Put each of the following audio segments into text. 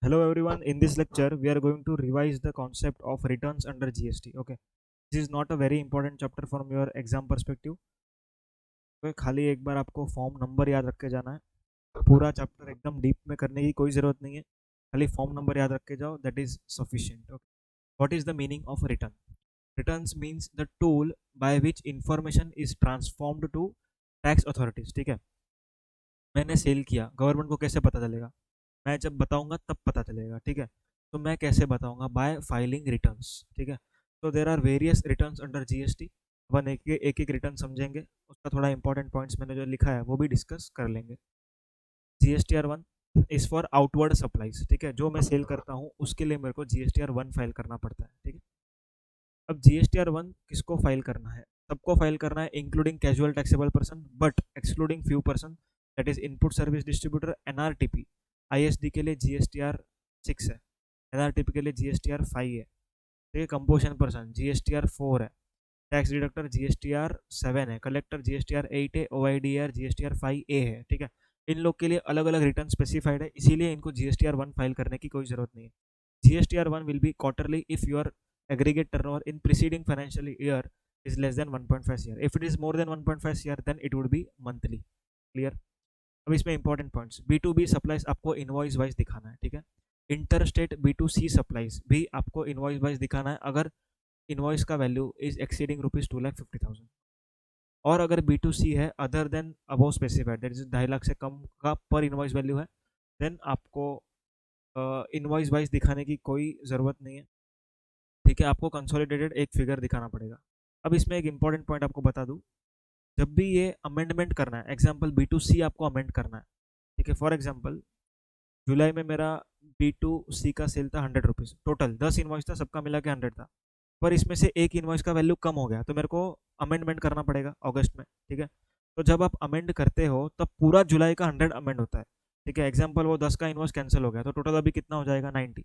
Hello everyone, in this lecture we are going to revise the concept of returns under GST. Okay, this is not a very important chapter from your exam perspective. Okay, खाली एक बार आपको form number याद रख के जाना है। पूरा chapter एकदम डीप में करने की कोई ज़रूरत नहीं है, खाली फॉर्म नंबर याद रख के जाओ, that is sufficient. Okay, what is the meaning of return? Returns means the tool by which information is transformed to tax authorities. ठीक है, मैंने सेल किया, गवर्नमेंट को कैसे पता चलेगा? मैं जब बताऊंगा तब पता चलेगा। ठीक है, तो मैं कैसे बताऊंगा? By filing returns. ठीक है, तो there are various returns under GST. अपन एक एक रिटर्न समझेंगे, उसका थोड़ा इंपॉर्टेंट पॉइंट्स मैंने जो लिखा है वो भी डिस्कस कर लेंगे। GSTR 1 is for outward supplies. ठीक है, जो मैं सेल करता हूँ उसके लिए मेरे को GSTR 1 फाइल करना पड़ता है। ठीक है, अब GSTR 1 किसको फाइल करना है? सबको फाइल करना है, including casual taxable person but excluding few person, that is input service distributor, NRTP. ISD के लिए GSTR 6 है, एनआरटीपी के लिए GSTR 5 है। ठीक है, कंपोजिशन पर्सन GSTR 4 है, टैक्स डिडक्टर GSTR 7 है, कलेक्टर GSTR 8 है, OIDR GSTR 5A है। ठीक है, इन लोग के लिए अलग अलग रिटर्न स्पेसिफाइड है, इसीलिए इनको GSTR 1 फाइल करने की कोई जरूरत नहीं है। GSTR 1 will be quarterly if your aggregate turnover in preceding financial year is less than 1.5 CR. If it is more than 1.5 CR, then it would be monthly. Clear? अब इसमें इंपॉर्टेंट पॉइंट्स, B2B सप्लाईज आपको invoice wise दिखाना है। ठीक है, inter state B2C supplies भी आपको invoice wise दिखाना है, अगर इनवॉइस का वैल्यू इज एक्सीडिंग ₹2,50,000। और अगर B2C है other than above specified, that is 2.5 lakh से कम का पर इनवॉइस वैल्यू है, देन आपको इनवॉइस वाइज दिखाने की कोई ज़रूरत नहीं है। ठीक है, आपको कंसोलिडेटेड एक फिगर दिखाना पड़ेगा। अब इसमें एक इंपॉर्टेंट पॉइंट आपको बता दूं, जब भी ये अमेंडमेंट करना है, एग्जाम्पल B2C आपको अमेंड करना है। ठीक है, फॉर एग्जाम्पल जुलाई में मेरा B2C का सेल था ₹100, टोटल 10 इन्वॉइस था, सबका मिला के 100 था, पर इसमें से एक इन्वॉइस का वैल्यू कम हो गया तो मेरे को अमेंडमेंट करना पड़ेगा अगस्त में। ठीक है, तो जब आप अमेंड करते हो तब पूरा जुलाई का 100 अमेंड होता है। ठीक है, एग्जाम्पल वो 10 का इन्वॉइस कैंसिल हो गया तो टोटल अभी कितना हो जाएगा? 90।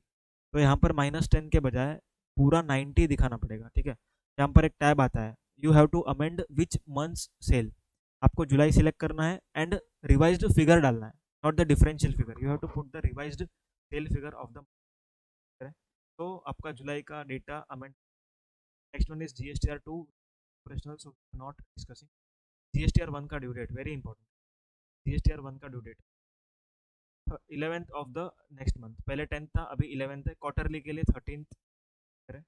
तो यहाँ पर -10 के बजाय पूरा 90 दिखाना पड़ेगा। ठीक है, यहाँ पर एक टैब आता है, you have to amend which months sale. आपको जुलाई सिलेक्ट करना है एंड रिवाइज्ड फिगर डालना है, not the differential figure, you have to put the revised sale figure of the. तो आपका जुलाई का data amend. Next one is GSTR 2 operational, so not discussing. GSTR 1 का due date very important. GSTR 1 का due date 11th of the next month, पहले 10th था अभी 11th है, क्वार्टरली के लिए 13th है,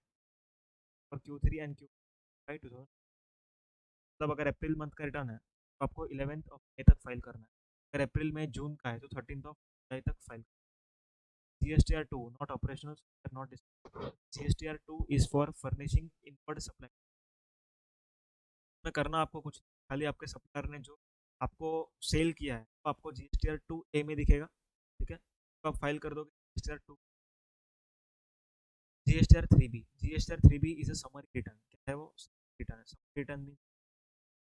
और Q3 एंड Q5 2000। मतलब अगर अप्रैल मंथ का रिटर्न है तो आपको 11th ऑफ मई तक फाइल करना है, अगर अप्रैल में जून का है तो 13th ऑफ जुलाई तक file. GSTR 2 not operational, not GSTR 2 is for furnishing inward supply। में करना आपको कुछ, खाली आपके सप्लायर ने जो आपको सेल किया है तो आपको GSTR 2A में दिखेगा। ठीक है, तो आप फाइल कर दोगे GSTR 2। GSTR 3B is a summary return. क्या है वो? रिटर्न है, समरी रिटर्न मीन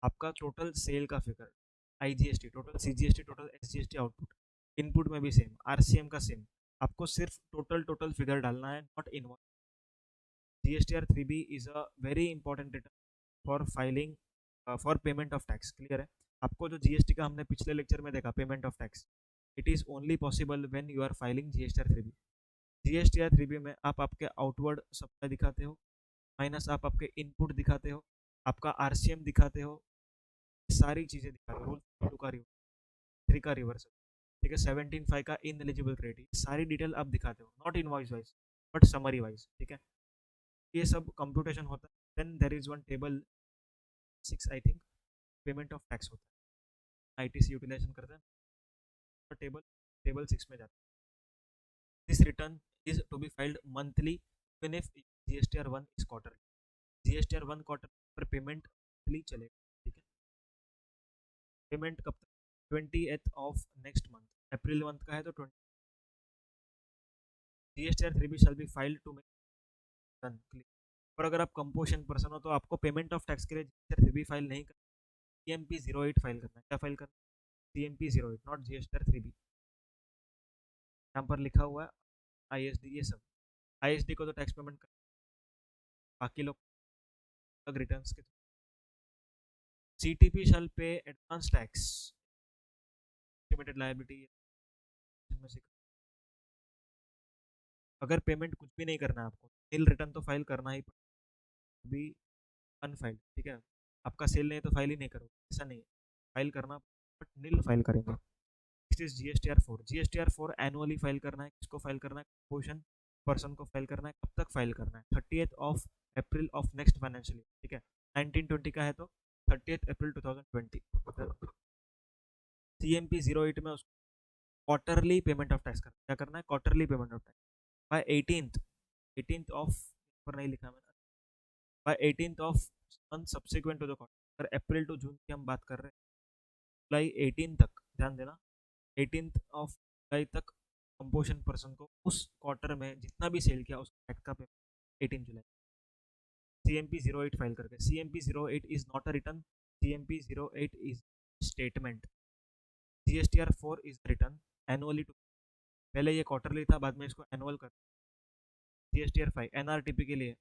आपका टोटल सेल का figure, IGST total, CGST total, SGST output, input में भी सेम, RCM का सेम, आपको सिर्फ टोटल टोटल फिगर डालना है, not invoice. GSTR 3B is a very important return for filing for payment of tax. Clear है? आपको जो GST का हमने पिछले लेक्चर में देखा, payment of tax, it is only possible when you are filing GSTR 3B। GSTR 3B में आप आपके आउटवर्ड सप्लाई दिखाते हो, माइनस आप आपके इनपुट दिखाते हो, आपका RCM दिखाते हो, सारी चीज़ें दिखाते हो, रूल 2 का रिवर्स, 3 का रिवर्स, ठीक है, 17(5) का इन एलिजिबल क्रेडिट, सारी डिटेल आप दिखाते हो, not invoice wise but summary wise. ठीक है, ये सब कंप्यूटेशन होता है। Then there is one table 6 I think, payment of tax होता है, ITC यूटिलाइजेशन करते हैं, तो टेबल 6 में जाता है। This return is to be filed monthly even if GSTR 1 is quarter. GSTR 1 quarter पर पेमेंट मंथली चलेगा। ठीक है, पेमेंट कब तक? 20th of next month, April month का है तो 20। GSTR 3B shall be filed to make done clear. और अगर आप कंपोजिशन पर्सन हो तो आपको पेमेंट ऑफ टैक्स के लिए GSTR 3B फाइल नहीं करना, CMP 08 फाइल करना है। क्या फाइल करना है? CMP 08, not GSTR 3B। यहाँ पर लिखा हुआ है ISD, ये सब ISD को तो टैक्स पेमेंट कर, बाकी लोग रिटर्न के। CTP शैल पे एडवांस टैक्स, एस्टिमेटेड लायबिलिटी में से अगर पेमेंट कुछ भी नहीं करना है आपको, नील रिटर्न तो फाइल करना ही भी अनफाइल, ठीक है। आपका सेल नहीं है तो फाइल ही नहीं करोगे, ऐसा नहीं है, फाइल करना, बट नील फाइल करेंगे। Next is GSTR 4। GSTR 4 annually file करना है। किसको फाइल करना है? पोजिशन पर्सन को फाइल करना है। कब तक फाइल करना है? 30th of next financial year, ठीक है। 1920 का है तो 30th अप्रैल 2020। CMP 08 में उसको क्वार्टरली पेमेंट ऑफ टैक्स करना, क्या करना है? Quarterly payment of tax by 18th of, पर नहीं लिखा मैंने, by 18th of month subsequent to the quarter. अगर अप्रैल टू जून की हम बात कर रहे हैं, जुलाई 18 तक, ध्यान देना, 18th ऑफ जुलाई तक कंपोजिशन पर्सन को उस क्वार्टर में जितना भी सेल किया उस टैक्स का पेमेंट 18 जुलाई। CMP 08 फाइल करके। CMP 08 is not a return, CMP 08 is statement. GSTR 4 is return annually too, पहले ये क्वार्टरली था, बाद में इसको एनुअल कर। GSTR 5 NRTP के लिए।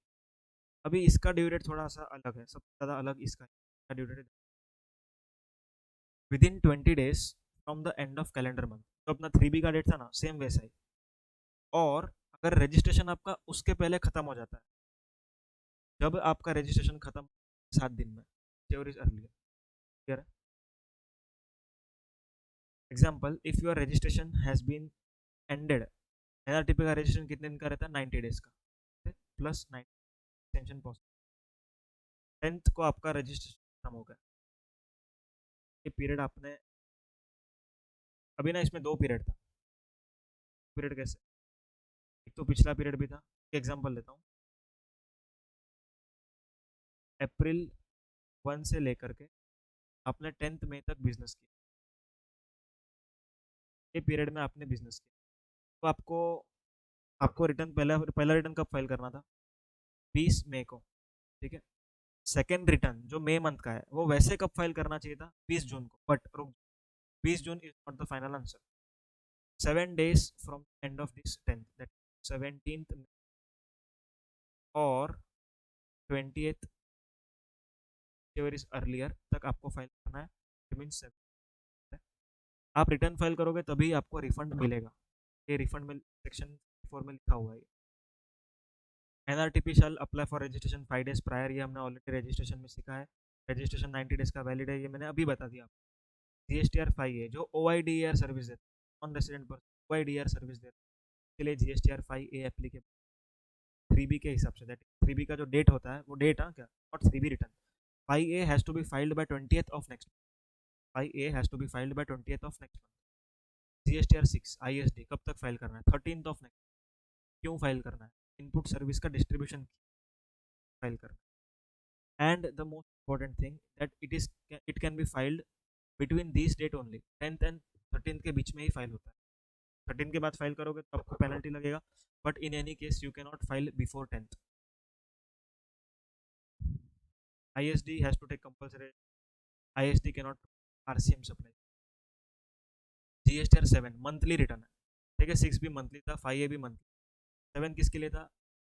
अभी इसका ड्यू डेट थोड़ा सा अलग है, सबसे ज़्यादा अलग इसका due date within 20 days from the end of calendar month. तो अपना 3B का डेट था ना, सेम वैसा ही। और अगर रजिस्ट्रेशन आपका उसके पहले खत्म हो जाता है, जब आपका रजिस्ट्रेशन खत्म 7 दिन में, इज अर्लियर, क्लियर है? Example, if your registration has been ended, NRTP का रजिस्ट्रेशन कितने दिन का रहता है? 90 days का, प्लस 9 एक्सटेंशन पॉसिबल। 10th को आपका रजिस्ट्रेशन खत्म हो गया, ये पीरियड आपने, अभी ना इसमें 2 पीरियड था। पीरियड कैसे? एक तो पिछला पीरियड भी था। एग्जाम्पल लेता हूँ, अप्रैल 1 से लेकर के आपने 10th मई तक बिजनेस किया, ये पीरियड में आपने बिजनेस किया, तो आपको आपको रिटर्न, पहला रिटर्न कब फाइल करना था? 20 मई को, ठीक है। सेकेंड रिटर्न जो मई मंथ का है वो वैसे कब फाइल करना चाहिए था? 20 जून को, बट रुक, 20 June is not the final answer. 7 days from end of this 10th, that 17th और 20th इज अर्लियर तक आपको फाइल करना है। इट मीन्स आप रिटर्न फाइल करोगे तभी आपको रिफंड मिलेगा, ये रिफंड में सेक्शन 4 में लिखा हुआ है। NRTP shall apply for registration 5 days prior, ये हमने ऑलरेडी रजिस्ट्रेशन में सीखा है। रजिस्ट्रेशन 90 days का वैलिड है, ये मैंने अभी बता दिया। GSTR 5 है जो OIDER सर्विस देता है, नॉन रेसिडेंट पर OIDER सर्विस देता है, इसके लिए GSTR 5A एप्लीकेबल 3B के हिसाब से। दैट 3B का जो डेट होता है वो डेट, हाँ क्या, not 3B return. 5A has to be filed by 20th of next, 5A has to be filed by 20th of next month. GSTR 6 ISD कब तक फाइल करना है? 13th of next. क्यों फाइल करना है? इनपुट सर्विस का distribution file करना है। And the most important thing that it can be filed between this date only, 10th and 13th के बीच में ही फाइल होता है। 13 के बाद फाइल करोगे तो आपको पेनल्टी लगेगा, but in any case you can not file before 10th। ISD has to take compulsory, ISD can not RCM supply. GSTR 7 monthly return है, ठीक है। 6 भी मंथली था, 5A भी मंथली, 7 किसके लिए था?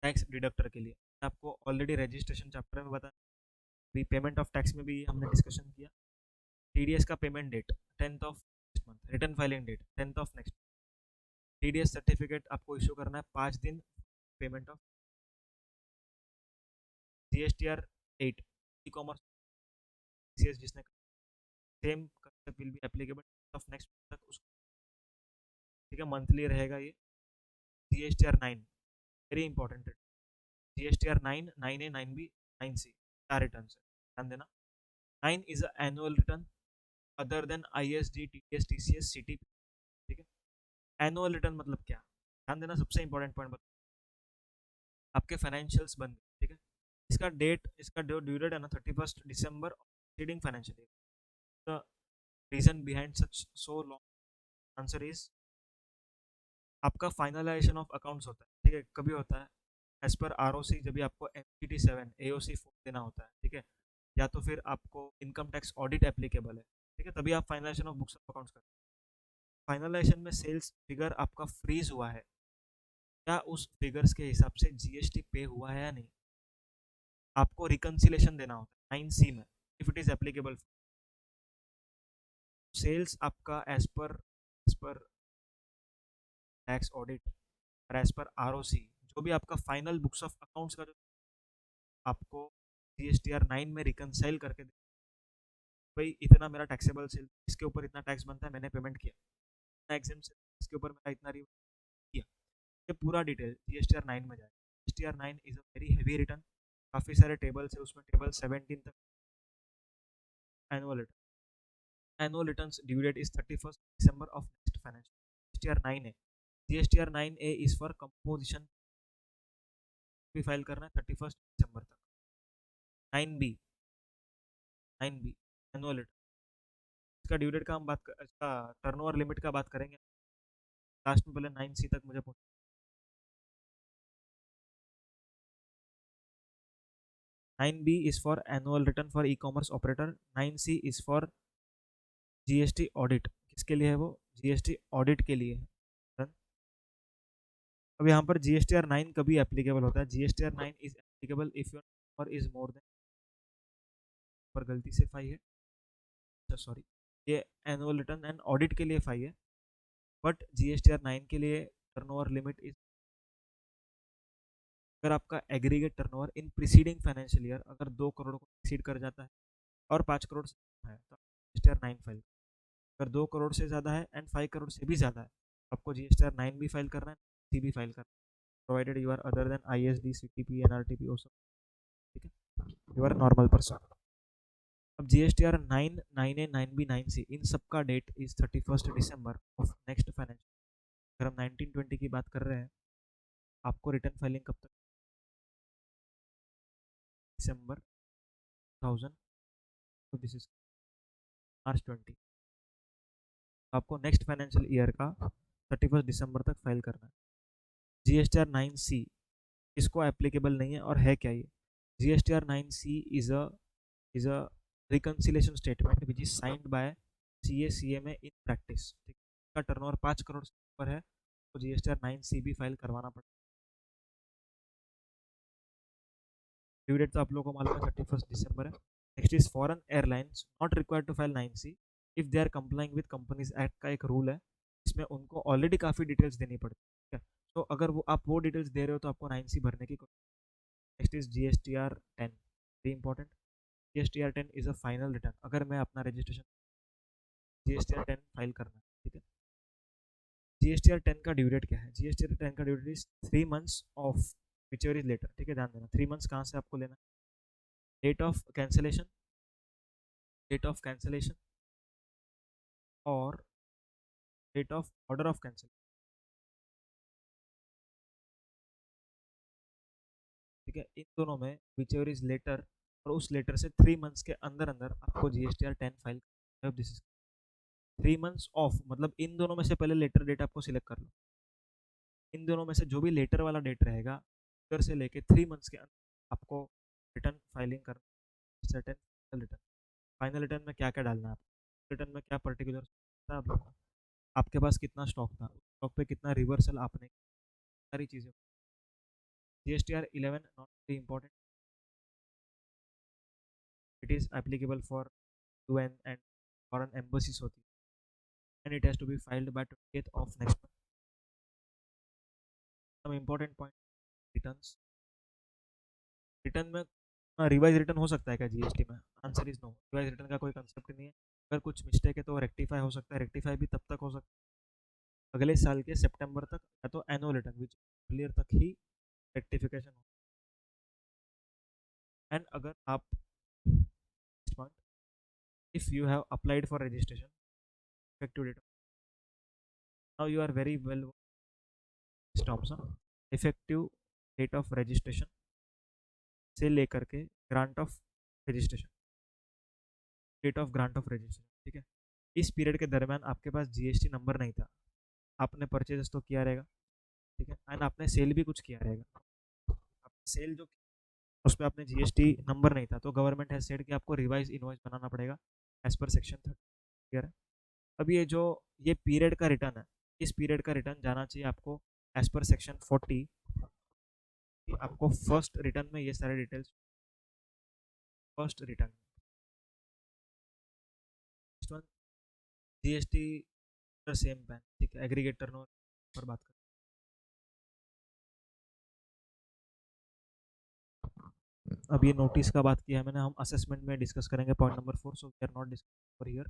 टैक्स डिडक्टर के लिए। आपको ऑलरेडी रजिस्ट्रेशन चैप्टर में बताया, भी पेमेंट ऑफ टैक्स में भी हमने डिस्कशन किया। TDS का payment date 10th of next month, return filing date 10th of next. TDS certificate आपको इशू करना है 5 दिन payment of. GSTR 8 E commerce जिसने, same concept will be applicable of next तक उसको, ठीक है, मंथली रहेगा ये। GSTR 9 very important, GSTR 9, 9A, 9B, 9C, 4 return है, ध्यान देना। 9 is a annual return other than ISD, TDS, TCS, CTP, ठीक है। एनुअल रिटर्न मतलब क्या? ध्यान देना, सबसे इंपॉर्टेंट पॉइंट बता, आपके फाइनेंशियल्स बन गए, ठीक है। इसका ड्यू डेट है ना 31 दिसंबर succeeding financial year. The reason behind such so long answer is, आपका फाइनलाइजेशन ऑफ अकाउंट्स होता है, ठीक है, कभी होता है? एज पर ROC, जब भी आपको MPT 7 AOC 4 देना होता है, ठीक है, या तो फिर आपको इनकम टैक्स ऑडिट एप्लीकेबल है, ठीक है, तभी आप finalisation of books of accounts करते हैं। फाइनलाइजेशन में सेल्स फिगर आपका फ्रीज हुआ है, क्या उस फिगर्स के हिसाब से GST पे हुआ है या नहीं, आपको रिकन्सिलेशन देना होता है 9C में, if it is applicable. Sales आपका एज पर टैक्स ऑडिट और एज पर आरओसी जो भी आपका फाइनल बुक्स ऑफ अकाउंट्स का जो आपको जीएसटीआर 9 में रिकनसाइल करके भाई इतना मेरा टैक्सेबल सेल इसके ऊपर इतना टैक्स बनता है, मैंने पेमेंट किया, इतना एग्जाम से इसके ऊपर मेरा इतना किया, ये पूरा डिटेल जीएसटीआर 9 में जाए। GSTR 9 is a very heavy return, काफ़ी सारे टेबल्स है उसमें, टेबल 17 तक। Annual return, annual returns due date is 31st December of next financial. GSTR 9 है, GSTR 9A is for composition, भी फाइल करना है 31st December तक। 9B, 9B एनुअल रिटर्न, इसका ड्यू डेट का हम बात कर, इसका टर्नओवर लिमिट का बात करेंगे लास्ट में, पहले 9C तक मुझे पहुंच। 9B is for annual return for e-commerce operator, 9C is for GST audit. किसके लिए है वो? जीएसटी ऑडिट के लिए। अब यहाँ पर जीएसटीआर 9 कभी एप्लीकेबल होता है? GSTR 9 is applicable if your number is more than, पर गलती से 5 है, अच्छा सॉरी, ये एनुअल रिटर्न एंड ऑडिट के लिए 5 है, बट जीएसटीआर 9 के लिए टर्नओवर लिमिट इज, अगर आपका aggregate turnover in preceding financial year अगर 2 करोड़ को एक्सीड कर जाता है और 5 करोड़ से है तो जीएसटीआर 9 फाइल, अगर 2 करोड़ से ज़्यादा है एंड 5 करोड़ से भी ज़्यादा है आपको जीएसटीआर 9 भी फाइल करना है, सी भी फाइल करना है, provided you are other than ISD, CTP, NRTP, वो सब, ठीक है, यू आर नॉर्मल पर्सन। अब जीएसटीआर 9, 9A, 9B, 9C इन सब का date is 31st December of next financial. अगर हम 1920 की बात कर रहे हैं, आपको रिटर्न फाइलिंग कब तक? दिसंबर 1000, तो दिस इज March 20, आपको नेक्स्ट फाइनेंशियल ईयर का 31st December तक फाइल करना है। जीएसटीआर 9C इसको एप्लीकेबल नहीं है, और है क्या ये? GSTR 9C is a reconciliation statement which is signed by CA में इन प्रैक्टिस। ठीक है, इसका टर्नओवर 5 करोड़ से ऊपर है तो जीएसटीआर 9C भी फाइल करवाना पड़ता है। ड्यू डेट तो आप लोगों को मालूम है 31st December है। Next is foreign airlines not required to file 9C if they are complying with companies act का एक रूल है, इसमें उनको ऑलरेडी काफ़ी डिटेल्स देनी पड़ती है, ठीक है, तो अगर वो आप वो डिटेल्स दे रहे हो तो आपको 9C भरने की। Next is GSTR 10, very important. GSTR 10 is a final return, अगर मैं अपना रजिस्ट्रेशन, जीएसटीआर 10 फाइल करना है, ठीक है। जीएसटीआर 10 का ड्यू डेट क्या है? जीएसटीआर 10 का due date is 3 months of whichever is later, ठीक है, ध्यान देना 3 months कहाँ से आपको लेना है? Date of cancellation, date of cancellation और date of order of cancel, ठीक है, इन दोनों में विचेवर इज लेटर, और उस लेटर से 3 months के अंदर अंदर आपको GSTR 10 file. This is 3 months of, मतलब इन दोनों में से पहले लेटर डेट आपको सिलेक्ट कर लो, इन दोनों में से जो भी लेटर वाला डेट रहेगा उधर से लेके 3 months के अंदर आपको रिटर्न फाइलिंग करना। सर्टेन रिटर्न, फाइनल रिटर्न में क्या क्या डालना है आपको, रिटर्न में क्या पर्टिकुलर था आप लोग का, आपके पास कितना स्टॉक था, स्टॉक पे कितना रिवर्सल आपने, सारी चीज़ें। GSTR 11 not very important, it is applicable for UN and foreign embassies होती है, and it has to be filed by 20th of next month. Some important point, returns, return में revise return हो सकता है क्या जीएसटी में? Answer is no, revise return का कोई कंसेप्ट नहीं है। अगर कुछ मिस्टेक है तो रेक्टिफाई हो सकता है, रेक्टिफाई भी तब तक हो सकता है अगले साल के सितंबर तक, या तो एनुअल रिटर्न विच क्लियर तक ही रेक्टिफिकेशन हो। एंड अगर आप if you have applied for registration, effective date, now you are very well terms, effective date of registration से लेकर के grant of registration, date of grant of registration, ठीक है, इस पीरियड के दरमियान आपके पास जीएसटी नंबर नहीं था, आपने परचेज तो किया रहेगा, ठीक है, एंड आपने सेल भी कुछ किया रहेगा, आपने सेल जो उस पर आपने जीएसटी नंबर नहीं था, तो गवर्नमेंट हैज सेड कि आपको रिवाइज इनवॉइस बनाना पड़ेगा एज पर सेक्शन 30, क्लियर है। अब ये जो ये पीरियड का रिटर्न है, इस पीरियड का रिटर्न जाना चाहिए आपको एज पर सेक्शन 40, आपको फर्स्ट रिटर्न में ये सारे details, first return, next one GST same pan, ठीक है, एग्रीगेट टर्नओवर पर बात करें। अब ये नोटिस का बात किया है मैंने, हम असेसमेंट में डिस्कस करेंगे point number 4, so we are not discuss for here,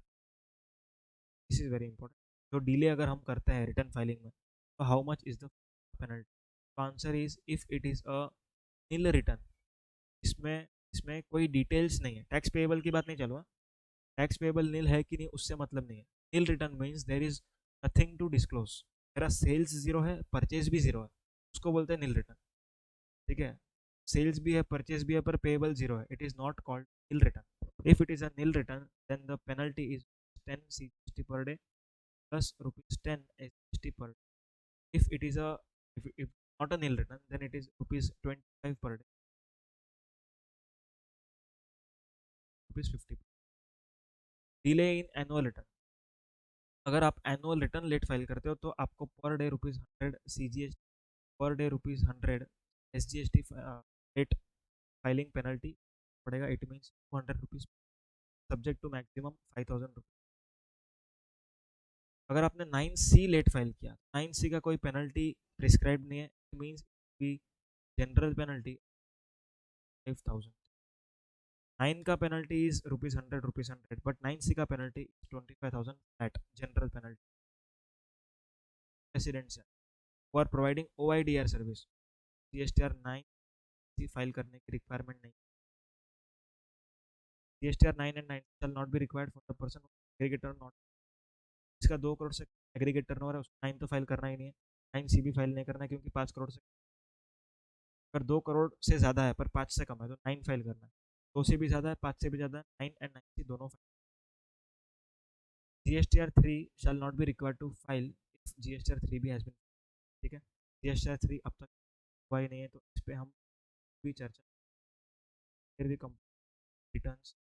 this is very important. तो डिले अगर हम करते हैं रिटर्न फाइलिंग में, तो how much is the penalty? तो answer is if it is a nil return, इसमें इसमें कोई डिटेल्स नहीं है, टैक्स पेएबल की बात नहीं चल रहा, टैक्स पेएबल नील है कि नहीं उससे मतलब नहीं है। Nil return means there is nothing to disclose, मेरा सेल्स जीरो है, परचेज भी जीरो है, उसको बोलते हैं नील रिटर्न। ठीक है, सेल्स भी है, परचेज भी है, पर पेएबल जीरो है, it is not called nil return. If it is a nil return then the penalty is 10 CGST per day plus rupees 10 SGST per day. If it is a if not a nil return, then it is rupees 25 per day, rupees 50। Delay in annual return, अगर आप annual return late file करते हो तो आपको per day rupees 100 CGST, per day rupees 100 SGST late filing penalty पड़ेगा। It means 200 rupees, subject to maximum 5000 rupees. अगर आपने 9C late file किया, 9C का कोई पेनल्टी प्रिस्क्राइब नहीं है, इट मीन्स की जनरल पेनल्टी 5000। 9 का penalty is rupees 100 but 9C का penalty 25,000 at general penalty. Residents for providing OIDR service, GSTR 9 file करने की रिक्वायरमेंट नहीं। GSTR 9 and 9 shall not be required for the person aggregator not, इसका 2 करोड़ से aggregate turnover है, उसको 9 तो फाइल करना ही नहीं है, 9C भी फाइल नहीं करना है, क्योंकि 5 करोड़ से, अगर 2 करोड़ से ज़्यादा है पर 5 से कम है तो 9 फाइल करना है, 2 से भी ज़्यादा है 5 से भी ज़्यादा है, 9 एंड 9C दोनों file. GSTR 3 shall not be required to file if GSTR 3 भी हैज़ बीन। ठीक है, GSTR 3 अब तक हुआ ही नहीं है, तो इस पर हम भी चर्चा, फिर भी कम रिटर्न्स